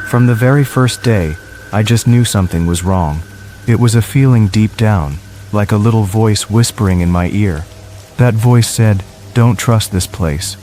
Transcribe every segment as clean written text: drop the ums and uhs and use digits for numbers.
From the very first day, I just knew something was wrong. It was a feeling deep down, like a little voice whispering in my ear. That voice said, "Don't trust this place."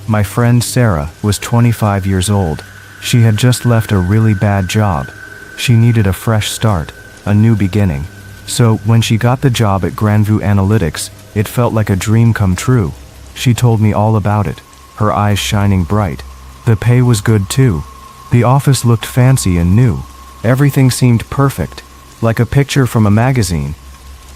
My friend Sarah was 25 years old. She had just left a really bad job. She needed a fresh start, a new beginning. So, when she got the job at Granvue Analytics, it felt like a dream come true. She told me all about it, her eyes shining bright. The pay was good too. The office looked fancy and new. Everything seemed perfect, like a picture from a magazine.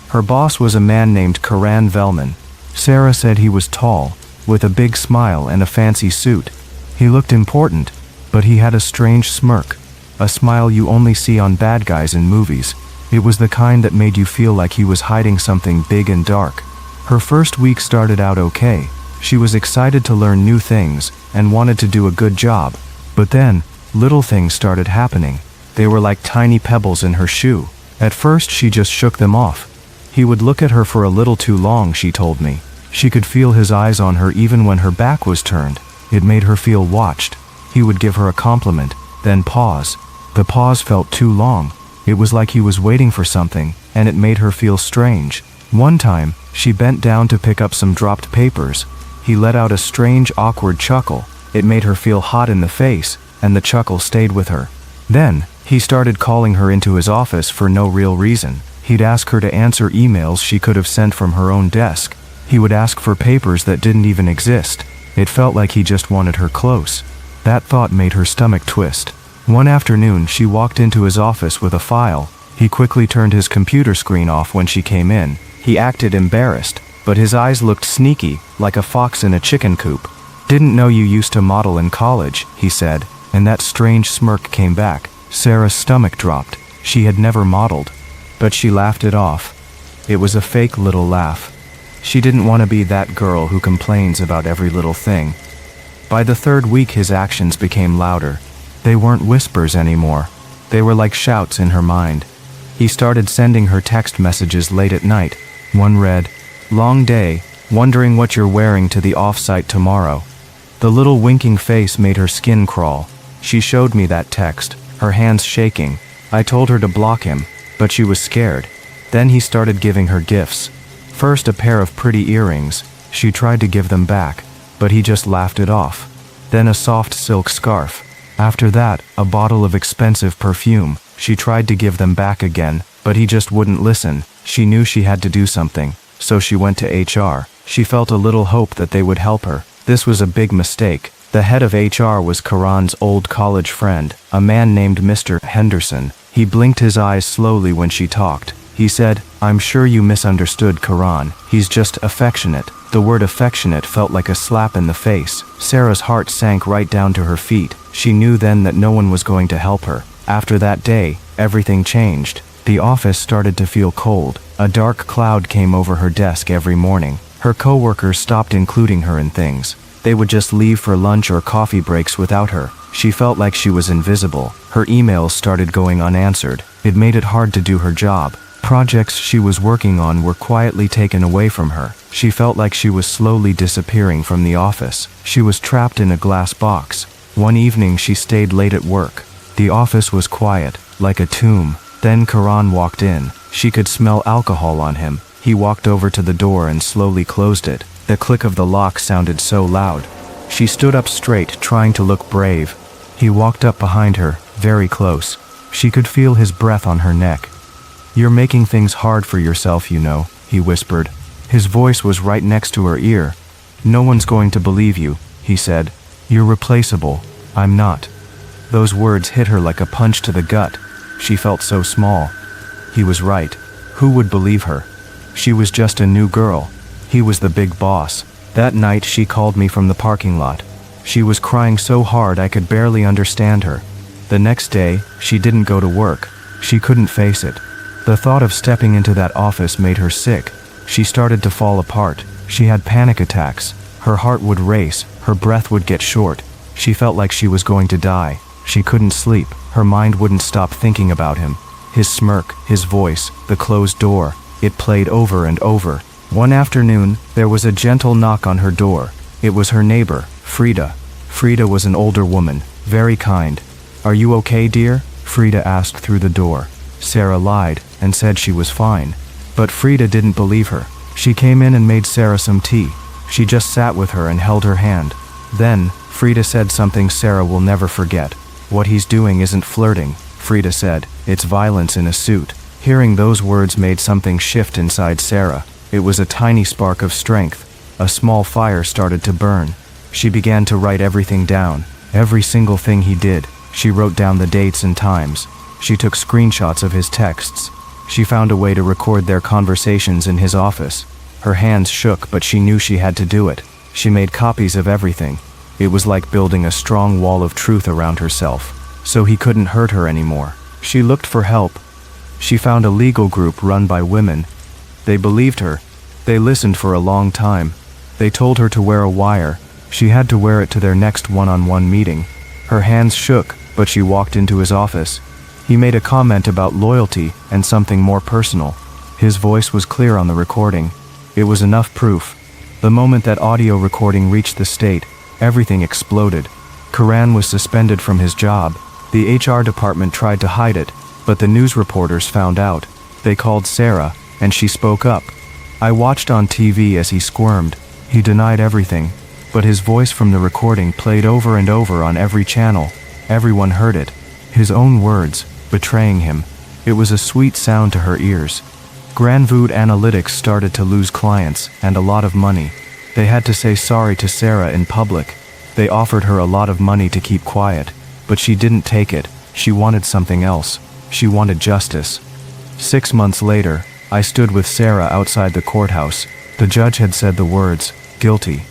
Her boss was a man named Karan Vellman. Sarah said he was tall, with a big smile and a fancy suit. He looked important, but he had a strange smirk, a smile you only see on bad guys in movies. It was the kind that made you feel like he was hiding something big and dark. Her first week started out okay. She was excited to learn new things and wanted to do a good job. But then, little things started happening. They were like tiny pebbles in her shoe. At first she just shook them off. He would look at her for a little too long, she told me. She could feel his eyes on her even when her back was turned. It made her feel watched. He would give her a compliment, then pause. The pause felt too long. It was like he was waiting for something, and it made her feel strange. One time, she bent down to pick up some dropped papers. He let out a strange, awkward chuckle. It made her feel hot in the face, and the chuckle stayed with her. Then, he started calling her into his office for no real reason. He'd ask her to answer emails she could have sent from her own desk. He would ask for papers that didn't even exist. It felt like he just wanted her close. That thought made her stomach twist. One afternoon, she walked into his office with a file. He quickly turned his computer screen off when she came in. He acted embarrassed, but his eyes looked sneaky, like a fox in a chicken coop. "Didn't know you used to model in college," he said, and that strange smirk came back. Sarah's stomach dropped. She had never modeled, but she laughed it off. It was a fake little laugh. She didn't want to be that girl who complains about every little thing. By the third week, his actions became louder. They weren't whispers anymore. They were like shouts in her mind. He started sending her text messages late at night. One read, "Long day, wondering what you're wearing to the off-site tomorrow." The little winking face made her skin crawl. She showed me that text, her hands shaking. I told her to block him, but she was scared. Then he started giving her gifts. First a pair of pretty earrings. She tried to give them back, but he just laughed it off. Then a soft silk scarf. After that, a bottle of expensive perfume. She tried to give them back again, but he just wouldn't listen. She knew she had to do something, so she went to HR. She felt a little hope that they would help her. This was a big mistake. The head of HR was Karan's old college friend, a man named Mr. Henderson. He blinked his eyes slowly when she talked. He said, "I'm sure you misunderstood Karan. He's just affectionate." The word affectionate felt like a slap in the face. Sarah's heart sank right down to her feet. She knew then that no one was going to help her. After that day, everything changed. The office started to feel cold. A dark cloud came over her desk every morning. Her coworkers stopped including her in things. They would just leave for lunch or coffee breaks without her. She felt like she was invisible. Her emails started going unanswered. It made it hard to do her job. Projects she was working on were quietly taken away from her. She felt like she was slowly disappearing from the office. She was trapped in a glass box. One evening she stayed late at work. The office was quiet, like a tomb. Then Karan walked in. She could smell alcohol on him. He walked over to the door and slowly closed it. The click of the lock sounded so loud. She stood up straight, trying to look brave. He walked up behind her, very close. She could feel his breath on her neck. "You're making things hard for yourself, you know," he whispered. His voice was right next to her ear. "No one's going to believe you," he said. "You're replaceable. I'm not." Those words hit her like a punch to the gut. She felt so small. He was right. Who would believe her? She was just a new girl. He was the big boss. That night she called me from the parking lot. She was crying so hard I could barely understand her. The next day, she didn't go to work. She couldn't face it. The thought of stepping into that office made her sick. She started to fall apart. She had panic attacks. Her heart would race. Her breath would get short. She felt like she was going to die. She couldn't sleep. Her mind wouldn't stop thinking about him. His smirk, his voice, the closed door. It played over and over. One afternoon, there was a gentle knock on her door. It was her neighbor, Frida. Frida was an older woman, very kind. "Are you okay, dear?" Frida asked through the door. Sarah lied and said she was fine. But Frida didn't believe her. She came in and made Sarah some tea. She just sat with her and held her hand. Then, Frida said something Sarah will never forget. "What he's doing isn't flirting," Frida said. "It's violence in a suit." Hearing those words made something shift inside Sarah. It was a tiny spark of strength. A small fire started to burn. She began to write everything down. Every single thing he did. She wrote down the dates and times. She took screenshots of his texts. She found a way to record their conversations in his office. Her hands shook, but she knew she had to do it. She made copies of everything. It was like building a strong wall of truth around herself, so he couldn't hurt her anymore. She looked for help. She found a legal group run by women. They believed her. They listened for a long time. They told her to wear a wire. She had to wear it to their next one-on-one meeting. Her hands shook, but she walked into his office. He made a comment about loyalty and something more personal. His voice was clear on the recording. It was enough proof. The moment that audio recording reached the state, everything exploded. Karan was suspended from his job. The HR department tried to hide it, but the news reporters found out. They called Sarah, and she spoke up. I watched on TV as he squirmed. He denied everything, but his voice from the recording played over and over on every channel. Everyone heard it. His own words, betraying him. It was a sweet sound to her ears. Granvue Analytics started to lose clients and a lot of money. They had to say sorry to Sarah in public. They offered her a lot of money to keep quiet, but she didn't take it. She wanted something else. She wanted justice. 6 months later, I stood with Sarah outside the courthouse. The judge had said the words, "Guilty."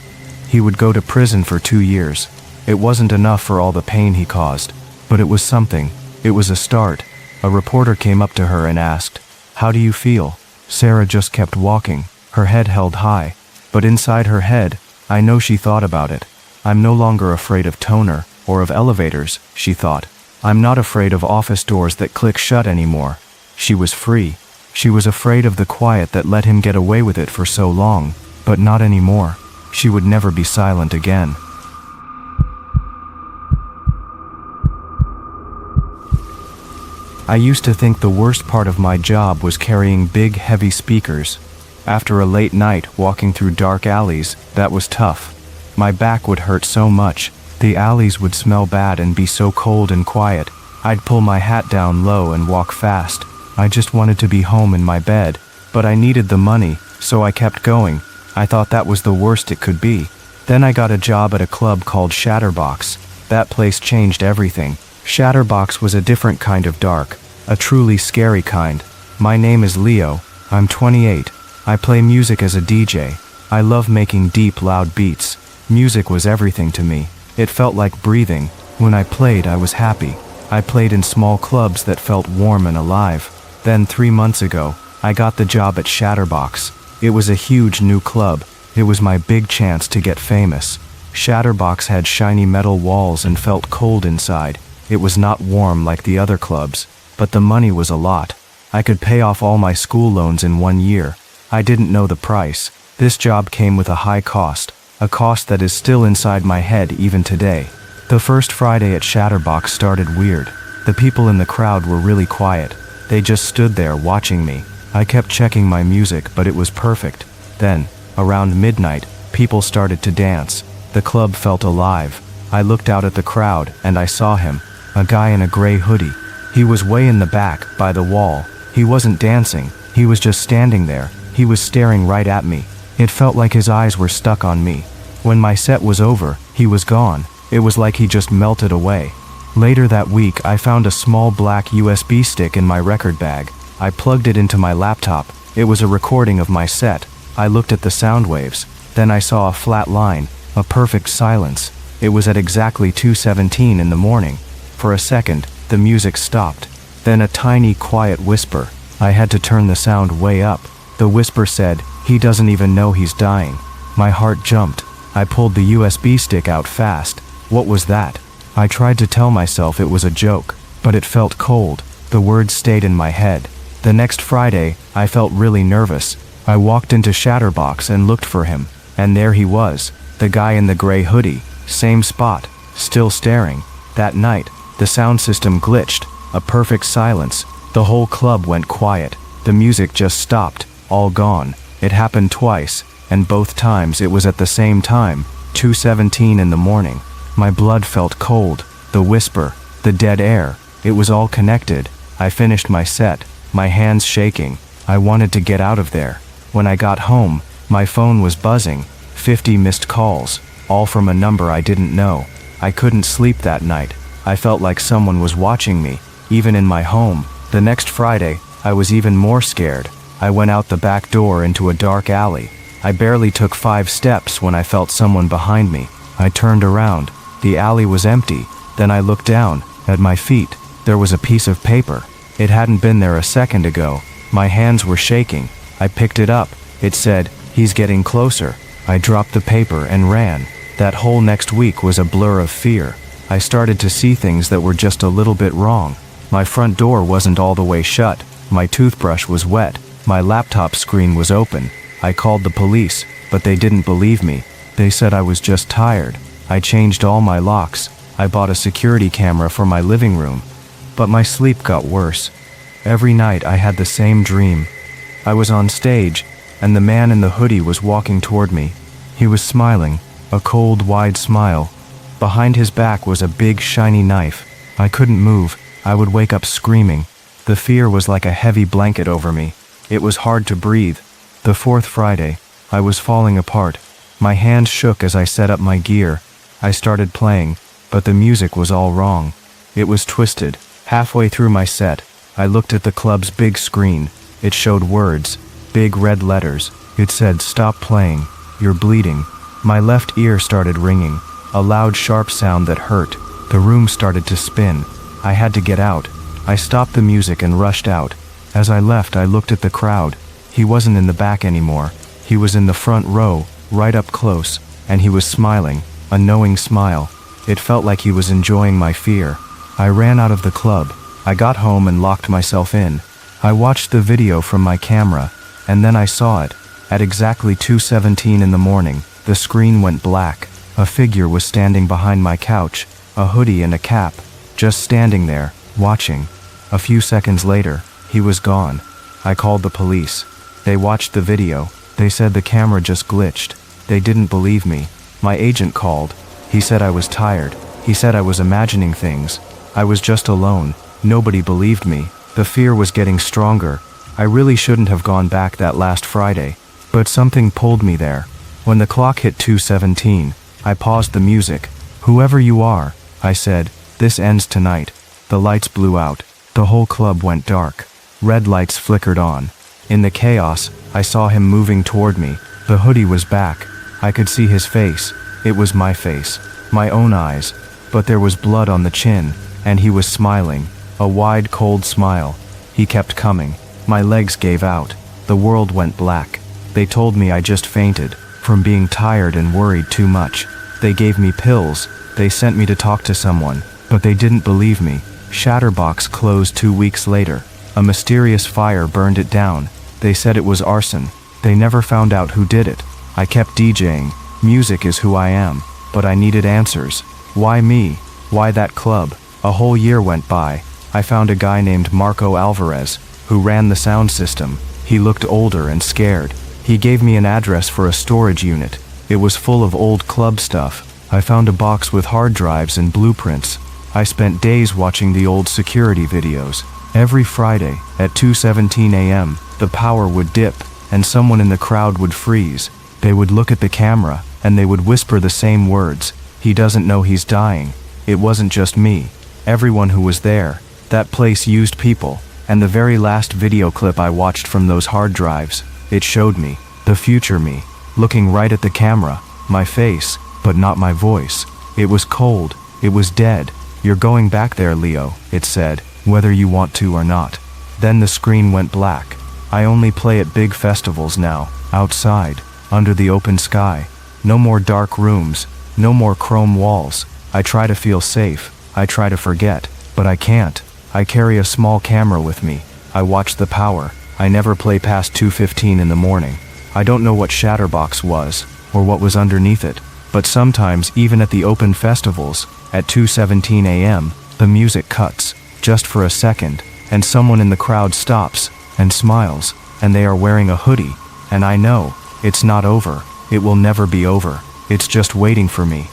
He would go to prison for 2 years. It wasn't enough for all the pain he caused, but it was something. It was a start. A reporter came up to her and asked, "How do you feel?" Sarah just kept walking, her head held high. But inside her head, I know she thought about it. "I'm no longer afraid of toner, or of elevators," she thought. "I'm not afraid of office doors that click shut anymore." She was free. She was afraid of the quiet that let him get away with it for so long, but not anymore. She would never be silent again. I used to think the worst part of my job was carrying big, heavy speakers. After a late night walking through dark alleys, that was tough. My back would hurt so much. The alleys would smell bad and be so cold and quiet. I'd pull my hat down low and walk fast. I just wanted to be home in my bed, but I needed the money, so I kept going. I thought that was the worst it could be. Then I got a job at a club called Chatterbox. That place changed everything. Chatterbox was a different kind of dark, a truly scary kind. My name is Leo. I'm 28. I play music as a DJ. I love making deep, loud beats. Music was everything to me. It felt like breathing. When I played, I was happy. I played in small clubs that felt warm and alive. Then 3 months ago, I got the job at Chatterbox. It was a huge new club. It was my big chance to get famous. Chatterbox had shiny metal walls and felt cold inside. It was not warm like the other clubs, but the money was a lot. I could pay off all my school loans in 1 year. I didn't know the price. This job came with a high cost, a cost that is still inside my head even today. The first Friday at Chatterbox started weird. The people in the crowd were really quiet. They just stood there watching me. I kept checking my music, but it was perfect. Then, around midnight, people started to dance. The club felt alive. I looked out at the crowd, and I saw him. A guy in a gray hoodie. He was way in the back, by the wall. He wasn't dancing. He was just standing there. He was staring right at me. It felt like his eyes were stuck on me. When my set was over, he was gone. It was like he just melted away. Later that week, I found a small black USB stick in my record bag. I plugged it into my laptop. It was a recording of my set. I looked at the sound waves. Then I saw a flat line, a perfect silence. It was at exactly 2:17 in the morning. For a second, the music stopped. Then a tiny, quiet whisper. I had to turn the sound way up. The whisper said, "He doesn't even know he's dying." My heart jumped. I pulled the USB stick out fast. What was that? I tried to tell myself it was a joke, but it felt cold. The words stayed in my head. The next Friday, I felt really nervous. I walked into Chatterbox and looked for him, and there he was, the guy in the gray hoodie, same spot, still staring. That night, The sound system glitched, a perfect silence. The whole club went quiet. The music just stopped, all gone. It happened twice, and both times it was at the same time, 2:17 in the morning. My blood felt cold, the whisper, the dead air, it was all connected. I finished my set, my hands shaking. I wanted to get out of there. When I got home, my phone was buzzing, 50 missed calls, all from a number I didn't know. I couldn't sleep that night. I felt like someone was watching me, even in my home. The next Friday, I was even more scared. I went out the back door into a dark alley. I barely took 5 steps when I felt someone behind me. I turned around. The alley was empty. Then I looked down. At my feet, there was a piece of paper. It hadn't been there a second ago. My hands were shaking. I picked it up. It said, "He's getting closer." I dropped the paper and ran. That whole next week was a blur of fear. I started to see things that were just a little bit wrong. My front door wasn't all the way shut. My toothbrush was wet. My laptop screen was open. I called the police, but they didn't believe me. They said I was just tired. I changed all my locks. I bought a security camera for my living room. But my sleep got worse. Every night I had the same dream. I was on stage, and the man in the hoodie was walking toward me. He was smiling, a cold, wide smile. Behind his back was a big, shiny knife. I couldn't move. I would wake up screaming. The fear was like a heavy blanket over me. It was hard to breathe. The 4th Friday, I was falling apart. My hands shook as I set up my gear. I started playing, but the music was all wrong. It was twisted. Halfway through my set, I looked at the club's big screen. It showed words, big red letters. It said, "Stop playing. You're bleeding." My left ear started ringing, a loud, sharp sound that hurt. The room started to spin. I had to get out. I stopped the music and rushed out. As I left, I looked at the crowd. He wasn't in the back anymore. He was in the front row, right up close, and he was smiling, a knowing smile. It felt like he was enjoying my fear. I ran out of the club. I got home and locked myself in. I watched the video from my camera, and then I saw it. At exactly 2:17 in the morning, the screen went black. A figure was standing behind my couch, a hoodie and a cap, just standing there, watching. A few seconds later, he was gone. I called the police. They watched the video. They said the camera just glitched. They didn't believe me. My agent called. He said I was tired. He said I was imagining things. I was just alone. Nobody believed me. The fear was getting stronger. I really shouldn't have gone back that last Friday, but something pulled me there. When the clock hit 2:17, I paused the music. "Whoever you are," I said, "this ends tonight." The lights blew out. The whole club went dark. Red lights flickered on. In the chaos, I saw him moving toward me. The hoodie was back. I could see his face. It was my face, my own eyes, but there was blood on the chin, and he was smiling, a wide, cold smile. He kept coming. My legs gave out. The world went black. They told me I just fainted, from being tired and worried too much. They gave me pills. They sent me to talk to someone, but they didn't believe me. Shatterbox closed 2 weeks later. A mysterious fire burned it down. They said it was arson. They never found out who did it. I kept DJing. Music is who I am, but I needed answers. Why me? Why that club? A whole year went by. I found a guy named Marco Alvarez, who ran the sound system. He looked older and scared. He gave me an address for a storage unit. It was full of old club stuff. I found a box with hard drives and blueprints. I spent days watching the old security videos. Every Friday, at 2:17 a.m., the power would dip, and someone in the crowd would freeze. They would look at the camera, and they would whisper the same words. "He doesn't know he's dying." It wasn't just me. Everyone who was there. That place used people, and the very last video clip I watched from those hard drives, it showed me, the future me, looking right at the camera, my face, but not my voice. It was cold. It was dead. "You're going back there, Leo," it said, "whether you want to or not." Then the screen went black. I only play at big festivals now, outside, under the open sky. No more dark rooms, no more chrome walls. I try to feel safe. I try to forget, but I can't. I carry a small camera with me. I watch the power. I never play past 2:15 in the morning. I don't know what Shatterbox was, or what was underneath it, but sometimes even at the open festivals, at 2:17 a.m., The music cuts, just for a second, and someone in the crowd stops, and smiles, and they are wearing a hoodie, and I know, it's not over, it will never be over, it's just waiting for me.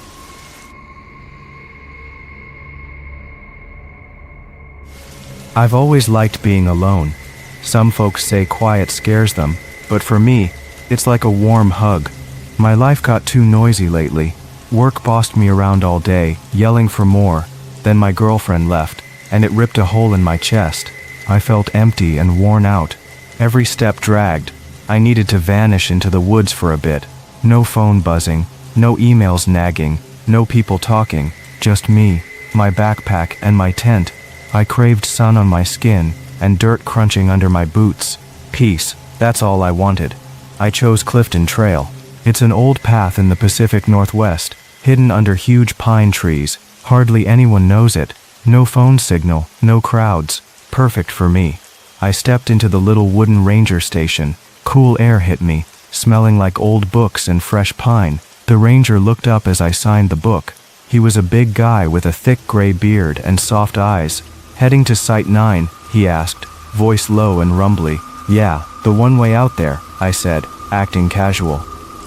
I've always liked being alone. Some folks say quiet scares them, but for me, it's like a warm hug. My life got too noisy lately. Work bossed me around all day, yelling for more. Then my girlfriend left, and it ripped a hole in my chest. I felt empty and worn out. Every step dragged. I needed to vanish into the woods for a bit. No phone buzzing, no emails nagging, no people talking, just me, my backpack and my tent. I craved sun on my skin and dirt crunching under my boots. Peace, that's all I wanted. I chose Clifton Trail. It's an old path in the Pacific Northwest, hidden under huge pine trees. Hardly anyone knows it. No phone signal, no crowds. Perfect for me. I stepped into the little wooden ranger station. Cool air hit me, smelling like old books and fresh pine. The ranger looked up as I signed the book. He was a big guy with a thick gray beard and soft eyes. Heading to Site 9, he asked, voice low and rumbly. Yeah, the one way out there, I said, acting casual.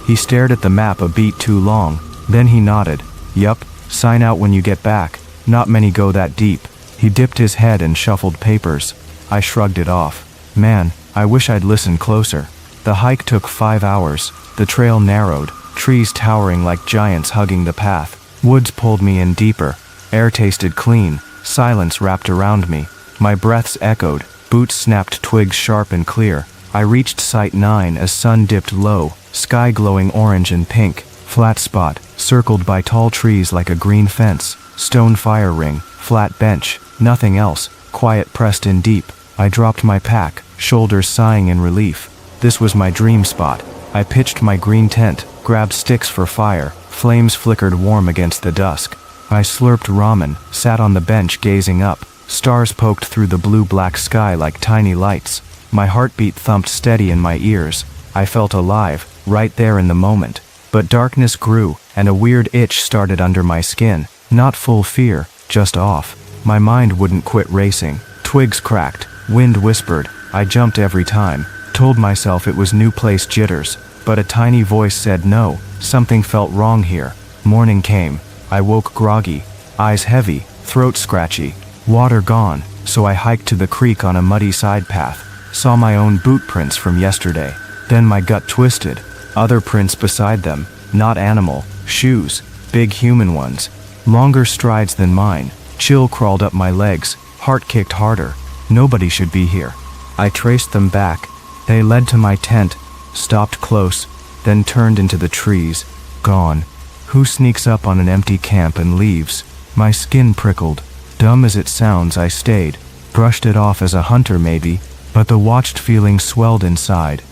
He stared at the map a beat too long. Then he nodded. Yup, sign out when you get back. Not many go that deep. He dipped his head and shuffled papers. I shrugged it off. Man, I wish I'd listened closer. The hike took 5 hours. The trail narrowed, trees towering like giants hugging the path. Woods pulled me in deeper. Air tasted clean. Silence wrapped around me. My breaths echoed. Boots snapped twigs sharp and clear. I reached Site 9 as sun dipped low, sky glowing orange and pink. Flat spot, circled by tall trees like a green fence. Stone fire ring, flat bench, nothing else. Quiet pressed in deep. I dropped my pack, shoulders sighing in relief. This was my dream spot. I pitched my green tent, grabbed sticks for fire. Flames flickered warm against the dusk. I slurped ramen, sat on the bench gazing up. Stars poked through the blue-black sky like tiny lights. My heartbeat thumped steady in my ears. I felt alive, right there in the moment. But darkness grew, and a weird itch started under my skin. Not full fear, just off. My mind wouldn't quit racing. Twigs cracked, wind whispered. I jumped every time, told myself it was new place jitters. But a tiny voice said no, something felt wrong here. Morning came. I woke groggy, eyes heavy, throat scratchy. Water gone, so I hiked to the creek on a muddy side path. Saw my own boot prints from yesterday. Then my gut twisted. Other prints beside them, not animal, shoes, big human ones. Longer strides than mine. Chill crawled up my legs, heart kicked harder. Nobody should be here. I traced them back. They led to my tent, stopped close, then turned into the trees. Gone. Who sneaks up on an empty camp and leaves? My skin prickled. Dumb as it sounds, I stayed. Brushed it off as a hunter maybe, but the watched feeling swelled inside.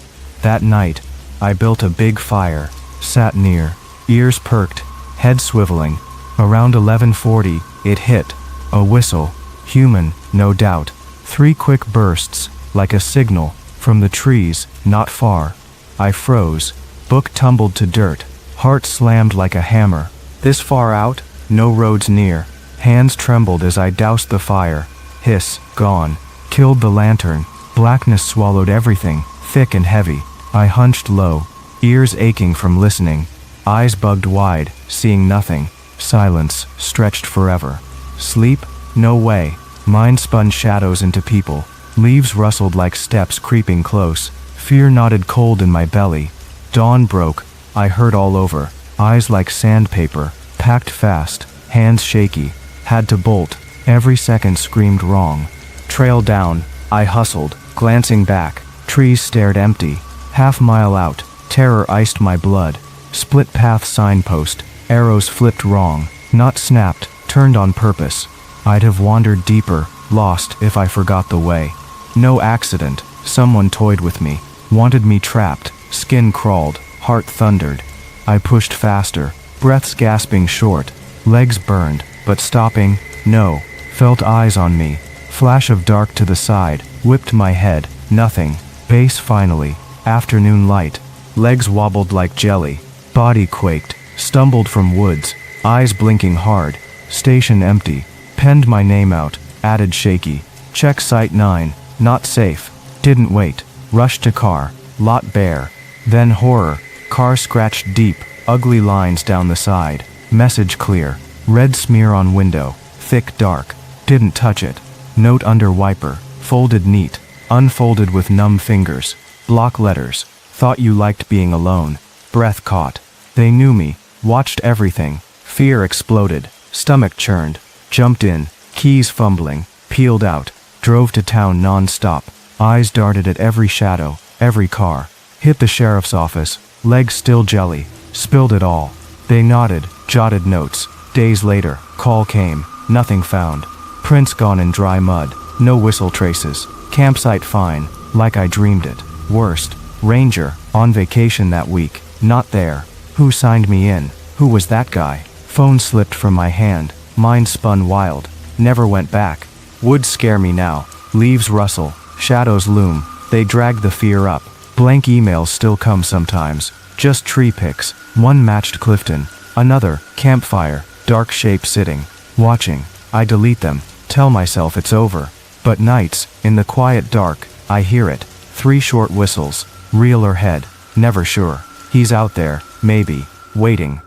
That night, I built a big fire, sat near, ears perked, head swiveling. Around 11:40, it hit. A whistle. Human, no doubt. 3 quick bursts, like a signal, from the trees, not far. I froze. Book tumbled to dirt. Heart slammed like a hammer. This far out, no roads near. Hands trembled as I doused the fire. Hiss, gone. Killed the lantern. Blackness swallowed everything, thick and heavy. I hunched low, ears aching from listening. Eyes bugged wide, seeing nothing. Silence, stretched forever. Sleep? No way. Mind spun shadows into people. Leaves rustled like steps creeping close. Fear knotted cold in my belly. Dawn broke. I hurt all over. Eyes like sandpaper. Packed fast. Hands shaky. Had to bolt. Every second screamed wrong. Trail down. I hustled, glancing back. Trees stared empty. Half-mile out. Terror iced my blood. Split path signpost. Arrows flipped wrong. Not snapped. Turned on purpose. I'd have wandered deeper, lost if I forgot the way. No accident. Someone toyed with me. Wanted me trapped. Skin crawled. Heart thundered. I pushed faster. Breaths gasping short. Legs burned, but stopping, no. Felt eyes on me. Flash of dark to the side. Whipped my head. Nothing. Base finally. Afternoon light. Legs wobbled like jelly. Body quaked. Stumbled from woods. Eyes blinking hard. Station empty. Penned my name out, added shaky. Check site 9, not safe. Didn't wait. Rushed to car, lot bare. Then horror, car scratched deep, ugly lines down the side. Message clear. Red smear on window, thick dark. Didn't touch it. Note under wiper, folded neat, unfolded with numb fingers. Block letters. Thought you liked being alone. Breath caught. They knew me, watched everything. Fear exploded, stomach churned. Jumped in, keys fumbling, peeled out. Drove to town non-stop. Eyes darted at every shadow, every car. Hit the sheriff's office, legs still jelly. Spilled it all. They nodded, jotted notes. Days later, call came, nothing found. Prints gone in dry mud, no whistle traces. Campsite fine, like I dreamed it. Worst, ranger, on vacation that week, not there. Who signed me in? Who was that guy? Phone slipped from my hand, mind spun wild, never went back. Woods scare me now, leaves rustle, shadows loom, they drag the fear up. Blank emails still come sometimes, just tree pics. One matched Clifton, another, campfire, dark shape sitting, watching. I delete them, tell myself it's over. But nights, in the quiet dark, I hear it. 3 short whistles, reel or head, never sure. He's out there, maybe, waiting.